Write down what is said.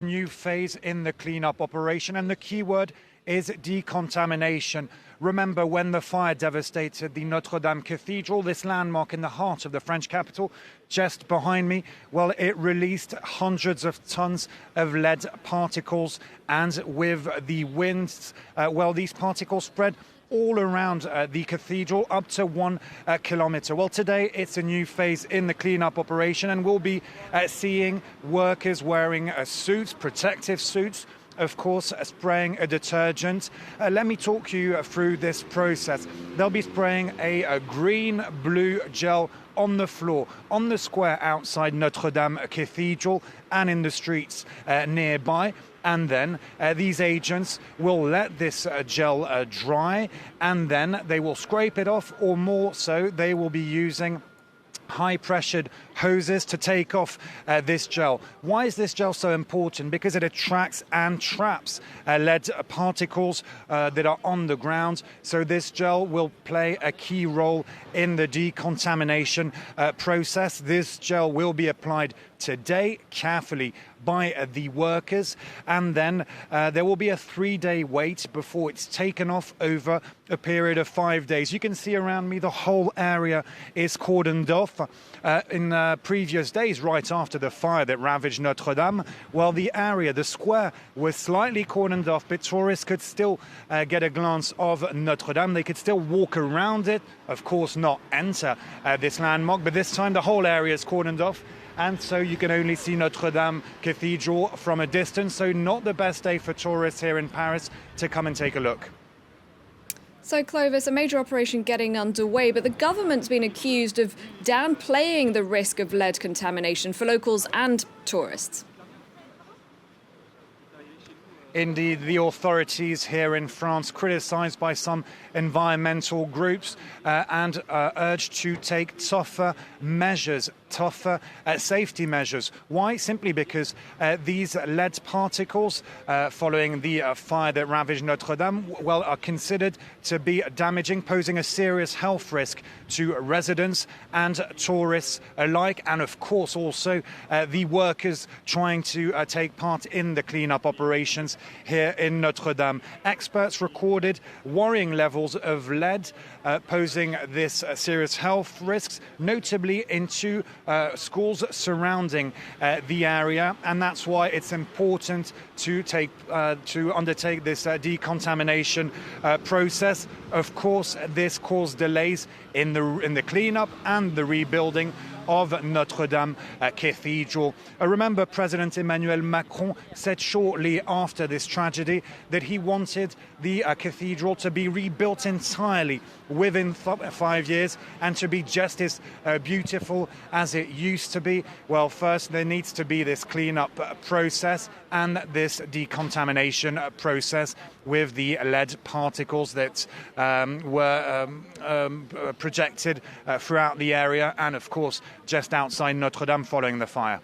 New phase in the cleanup operation, and the key word is decontamination. Remember when the fire devastated the Notre-Dame Cathedral, this landmark in the heart of the French capital, just behind me? Well, it released hundreds of tons of lead particles, and with the winds, these particles spread all around the cathedral, up to 1 kilometre. Well, today it's a new phase in the cleanup operation, and we'll be seeing workers wearing suits, protective suits, of course, spraying a detergent. Let me talk you through this process. They'll be spraying a green-blue gel on the floor, on the square outside Notre-Dame Cathedral and in the streets nearby. And then these agents will let this gel dry, and then they will scrape it off, or more so, they will be using high-pressured hoses to take off this gel. Why is this gel so important? Because it attracts and traps lead particles that are on the ground. So this gel will play a key role in the decontamination process. This gel will be applied today carefully by the workers, and then there will be a 3-day wait before it's taken off over a period of 5 days. You can see around me the whole area is cordoned off. In previous days, right after the fire that ravaged Notre-Dame, well, the area, the square, was slightly cordoned off, but tourists could still get a glance of Notre-Dame. They could still walk around it, of course not enter this landmark, but this time the whole area is cordoned off. And so you can only see Notre-Dame Cathedral from a distance. So not the best day for tourists here in Paris to come and take a look. So, Clovis, a major operation getting underway, but the government's been accused of downplaying the risk of lead contamination for locals and tourists. Indeed, the authorities here in France, criticised by some environmental groups, and urged to take tougher measures, tougher safety measures. Why? Simply because these lead particles, following the fire that ravaged Notre-Dame, well, are considered to be damaging, posing a serious health risk to residents and tourists alike, and of course also the workers trying to take part in the cleanup operations here in Notre-Dame. Experts recorded worrying levels of lead posing this serious health risks, notably into schools surrounding the area, and that's why it's important to undertake this decontamination process. Of course, this caused delays in the cleanup and the rebuilding of Notre-Dame Cathedral. Remember, President Emmanuel Macron said shortly after this tragedy that he wanted the cathedral to be rebuilt entirely within 5 years and to be just as beautiful as it used to be. Well, first there needs to be this cleanup process and this decontamination process with the lead particles that were projected throughout the area and, of course, just outside Notre-Dame following the fire.